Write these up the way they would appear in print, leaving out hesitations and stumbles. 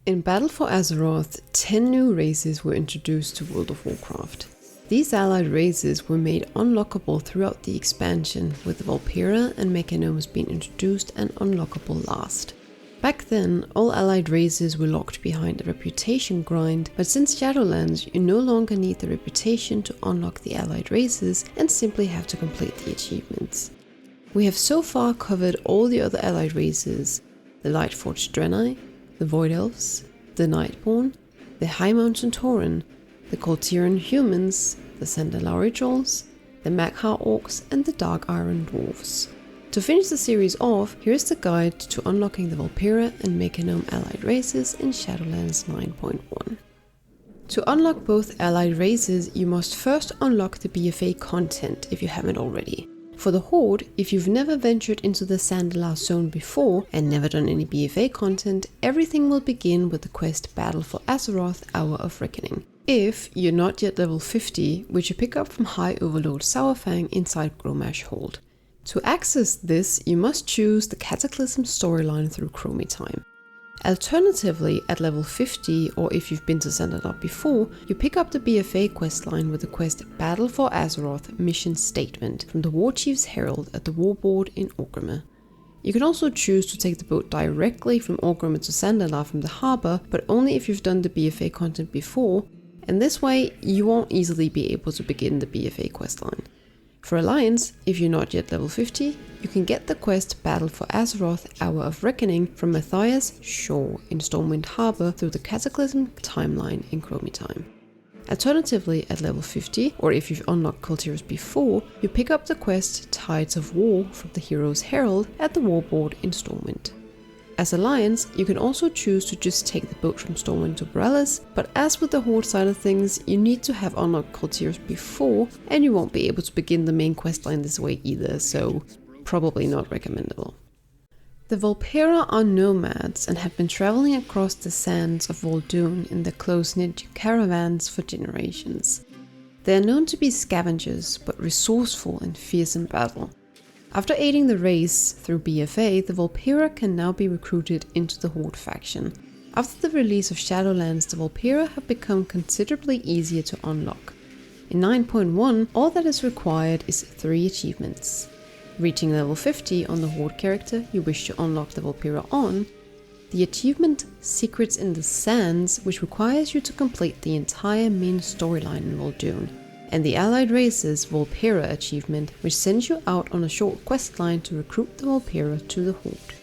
In Battle for Azeroth, 10 new races were introduced to World of Warcraft. These allied races were made unlockable throughout the expansion, with the Vulpera and Mechagnomes being introduced and unlockable last. Back then, all allied races were locked behind a reputation grind, but since Shadowlands, you no longer need the reputation to unlock the allied races and simply have to complete the achievements. We have so far covered all the other allied races: the Lightforged Draenei, the Void Elves, the Nightborn, the High Mountain Tauren, the Kul Tiras humans, the Zandalar trolls, the Magha orcs, and the Dark Iron dwarves. To finish the series off, here's the guide to unlocking the Vulpera and Mechagnome allied races in Shadowlands 9.1. To unlock both allied races, you must first unlock the BFA content if you haven't already. For the Horde, if you've never ventured into the Zandalar zone before and never done any BFA content, everything will begin with the quest Battle for Azeroth, Hour of Reckoning. If you're not yet level 50, which you pick up from High Overlord Sourfang inside Grommash Hold. To access this, you must choose the Cataclysm storyline through Chromie Time. Alternatively, at level 50, or if you've been to Zandalar before, you pick up the BFA questline with the quest Battle for Azeroth Mission Statement from the Warchief's Herald at the Warboard in Orgrimmar. You can also choose to take the boat directly from Orgrimmar to Zandalar from the harbour, but only if you've done the BFA content before, and this way you won't easily be able to begin the BFA questline. For Alliance, if you're not yet level 50, you can get the quest Battle for Azeroth, Hour of Reckoning from Matthias Shore in Stormwind Harbour through the Cataclysm timeline in Chromie Time. Alternatively, at level 50, or if you've unlocked Kul Tiras before, you pick up the quest Tides of War from the Hero's Herald at the Warboard in Stormwind. As Alliance, you can also choose to just take the boat from Stormwind to Boralus, but as with the Horde side of things, you need to have unlocked Kul Tiras before, and you won't be able to begin the main questline this way either, so probably not recommendable. The Vulpera are nomads and have been traveling across the sands of Vol'dun in their close-knit caravans for generations. They are known to be scavengers, but resourceful and fierce in battle. After aiding the race through BFA, the Vulpera can now be recruited into the Horde faction. After the release of Shadowlands, the Vulpera have become considerably easier to unlock. In 9.1, all that is required is 3 achievements: reaching level 50 on the Horde character you wish to unlock the Vulpera on, the achievement Secrets in the Sands, which requires you to complete the entire main storyline in Vol'dun, and the allied race's Vulpera achievement, which sends you out on a short questline to recruit the Vulpera to the Horde.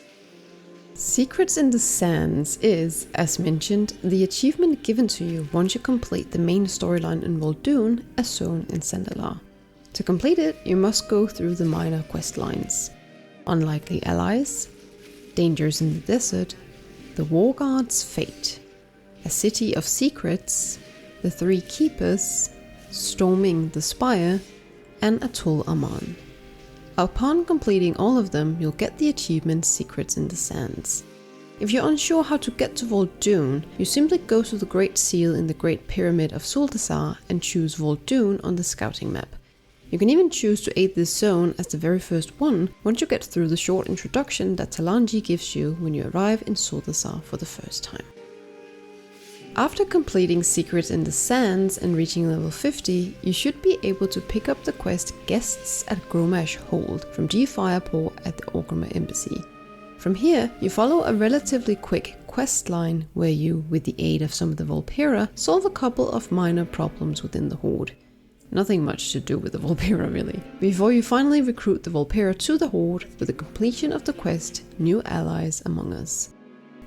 Secrets in the Sands is, as mentioned, the achievement given to you once you complete the main storyline in Vol'dun as shown in Zandalar. To complete it, you must go through the minor questlines: Unlikely Allies, Dangers in the Desert, the War God's Fate, A City of Secrets, The 3 Keepers, Storming the Spire, and Atul Aman. Upon completing all of them, you'll get the achievement Secrets in the Sands. If you're unsure how to get to Vol'dun, you simply go to the Great Seal in the Great Pyramid of Zuldazar and choose Vol'dun on the scouting map. You can even choose to aid this zone as the very first one once you get through the short introduction that Talanji gives you when you arrive in Zuldazar for the first time. After completing Secrets in the Sands and reaching level 50, you should be able to pick up the quest Guests at Grommash Hold from G Firepaw at the Orgrimmar Embassy. From here, you follow a relatively quick quest line where you, with the aid of some of the Vulpera, solve a couple of minor problems within the Horde. Nothing much to do with the Vulpera really, before you finally recruit the Vulpera to the Horde with the completion of the quest New Allies Among Us.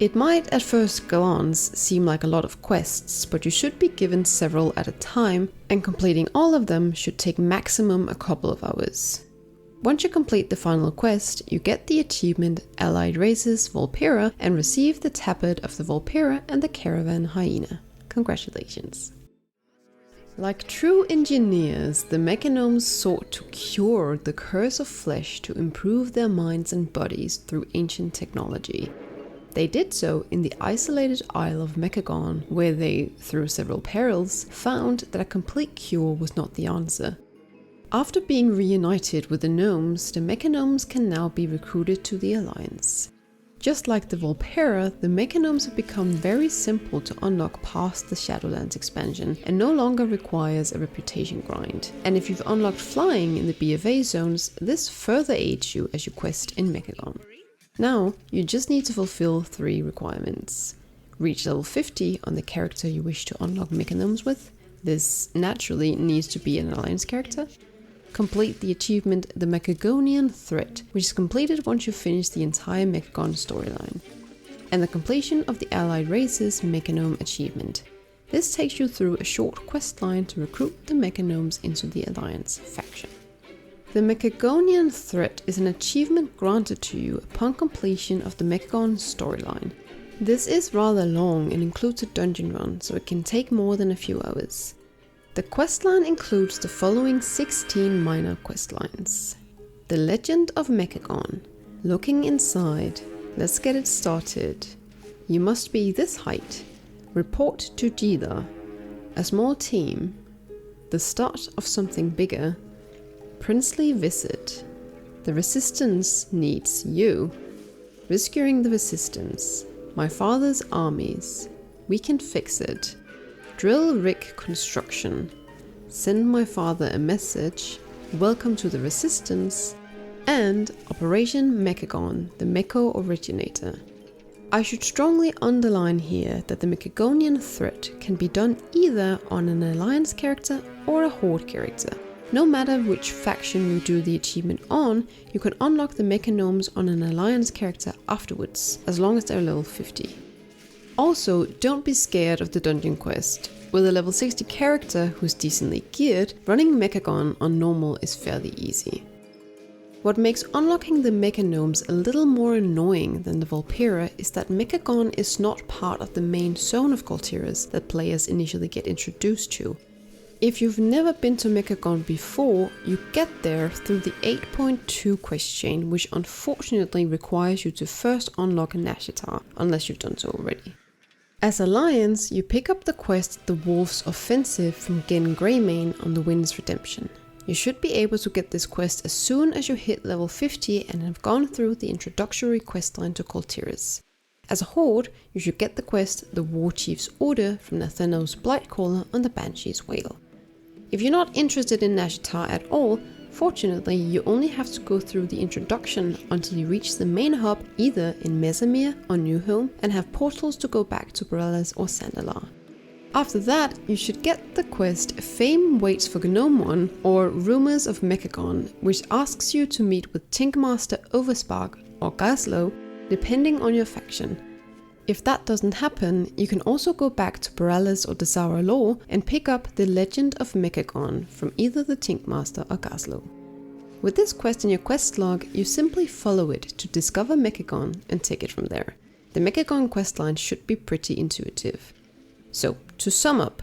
It might at first glance seem like a lot of quests, but you should be given several at a time, and completing all of them should take maximum a couple of hours. Once you complete the final quest, you get the achievement Allied Races Vulpera and receive the tablet of the Vulpera and the Caravan Hyena. Congratulations! Like true engineers, the Mechagnomes sought to cure the curse of flesh to improve their minds and bodies through ancient technology. They did so in the isolated Isle of Mechagon, where they, through several perils, found that a complete cure was not the answer. After being reunited with the gnomes, the Mechagnomes can now be recruited to the Alliance. Just like the Vulpera, the Mechagnomes have become very simple to unlock past the Shadowlands expansion and no longer requires a reputation grind. And if you've unlocked flying in the BFA zones, this further aids you as you quest in Mechagon. Now, you just need to fulfill 3 requirements. Reach level 50 on the character you wish to unlock Mechagnomes with. This naturally needs to be an alliance character. Complete the achievement The Mechagonian Threat, which is completed once you finish the entire Mechagon storyline. And the completion of the Allied Races Mechagnome achievement. This takes you through a short questline to recruit the Mechagnomes into the Alliance faction. The Mechagonian Threat is an achievement granted to you upon completion of the Mechagon storyline. This is rather long and includes a dungeon run, so it can take more than a few hours. The questline includes the following 16 minor questlines. The Legend of Mechagon. Looking inside. Let's get it started. You must be this height. Report to Jida. A small team. The start of something bigger. Princely visit. The Resistance needs you. Rescuing the Resistance. My father's armies. We can fix it. Drill rig construction. Send my father a message. Welcome to the Resistance. And Operation Mechagon, the Mecho originator. I should strongly underline here that the Mechagonian Threat can be done either on an Alliance character or a Horde character. No matter which faction you do the achievement on, you can unlock the Mechagnomes on an Alliance character afterwards, as long as they're level 50. Also, don't be scared of the dungeon quest. With a level 60 character who's decently geared, running Mechagon on normal is fairly easy. What makes unlocking the Mechagnomes a little more annoying than the Vulpera is that Mechagon is not part of the main zone of Kul Tiras that players initially get introduced to. If you've never been to Mechagon before, you get there through the 8.2 quest chain, which unfortunately requires you to first unlock Nazjatar, unless you've done so already. As Alliance, you pick up the quest The Wolves Offensive from Gen Greymane on the Wind's Redemption. You should be able to get this quest as soon as you hit level 50 and have gone through the introductory questline to Kul Tiras. As a Horde, you should get the quest The War Chief's Order from Nathanos Blightcaller on the Banshee's Whale. If you're not interested in Nazjatar at all, fortunately you only have to go through the introduction until you reach the main hub either in Mesamir or New Home and have portals to go back to Borellas or Zandalar. After that, you should get the quest Fame Waits for Gnomon or Rumors of Mechagon, which asks you to meet with Tinkmaster Overspark or Gazlo, depending on your faction. If that doesn't happen, you can also go back to Borellas or Desara Law and pick up the Legend of Mechagon from either the Tinkmaster or Gazlo. With this quest in your quest log, you simply follow it to discover Mechagon and take it from there. The Mechagon questline should be pretty intuitive. So, to sum up,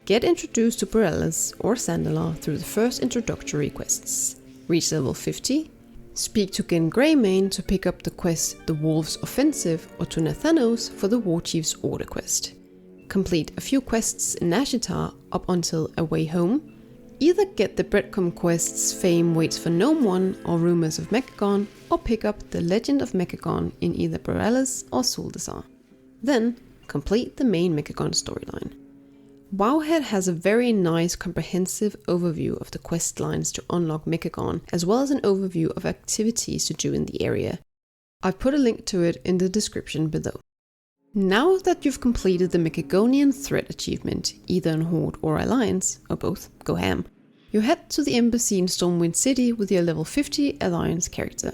get introduced to Borellas or Zandalar through the first introductory quests. Reach level 50. Speak to Gen Greymane to pick up the quest The Wolves Offensive or to Nathanos for the War Chief's Order quest. Complete a few quests in Nazjatar up until A Way Home. Either get the breadcrumb quests Fame Waits for No One or Rumors of Mechagon, or pick up the Legend of Mechagon in either Borellas or Zuldazar. Then complete the main Mechagon storyline. Wowhead has a very nice comprehensive overview of the quest lines to unlock Mechagon, as well as an overview of activities to do in the area. I've put a link to it in the description below. Now that you've completed the Mechagonian Threat achievement, either in Horde or Alliance, or both, go ham, you head to the embassy in Stormwind City with your level 50 Alliance character.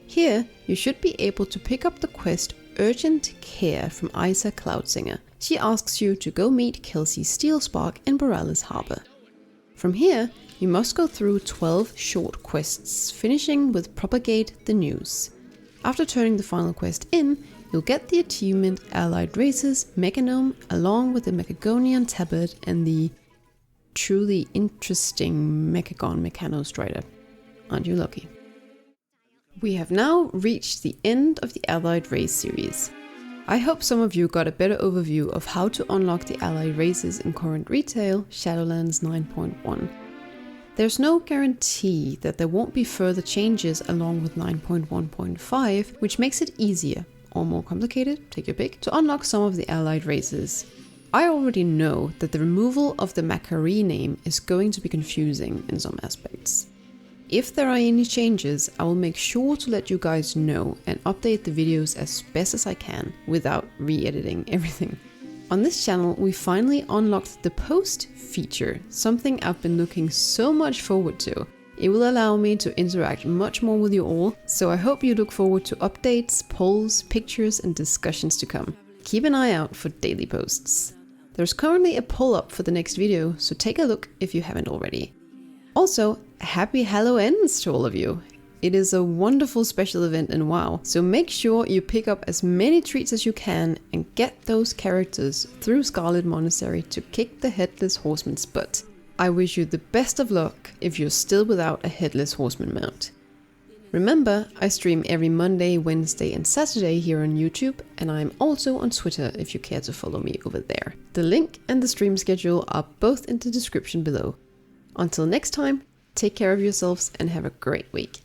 Here, you should be able to pick up the quest Urgent Care from Isa Cloudsinger. She asks you to go meet Kelsey Steelspark in Borellas Harbor. From here, you must go through 12 short quests, finishing with Propagate the News. After turning the final quest in, you'll get the achievement Allied Races Mechagnome along with the Mechagonian Tabard and the truly interesting Mechagon Mechanostrider. Aren't you lucky? We have now reached the end of the Allied Race series. I hope some of you got a better overview of how to unlock the Allied Races in current retail Shadowlands 9.1. There's no guarantee that there won't be further changes along with 9.1.5, which makes it easier, or more complicated, take your pick, to unlock some of the allied races. I already know that the removal of the Mechagonian name is going to be confusing in some aspects. If there are any changes, I will make sure to let you guys know and update the videos as best as I can without re-editing everything. On this channel, we finally unlocked the post feature, something I've been looking so much forward to. It will allow me to interact much more with you all, so I hope you look forward to updates, polls, pictures and discussions to come. Keep an eye out for daily posts. There's currently a poll up for the next video, so take a look if you haven't already. Also, happy Hallowens to all of you! It is a wonderful special event in WoW, so make sure you pick up as many treats as you can and get those characters through Scarlet Monastery to kick the Headless Horseman's butt. I wish you the best of luck if you're still without a Headless Horseman mount. Remember, I stream every Monday, Wednesday and Saturday here on YouTube, and I'm also on Twitter if you care to follow me over there. The link and the stream schedule are both in the description below. Until next time, take care of yourselves and have a great week.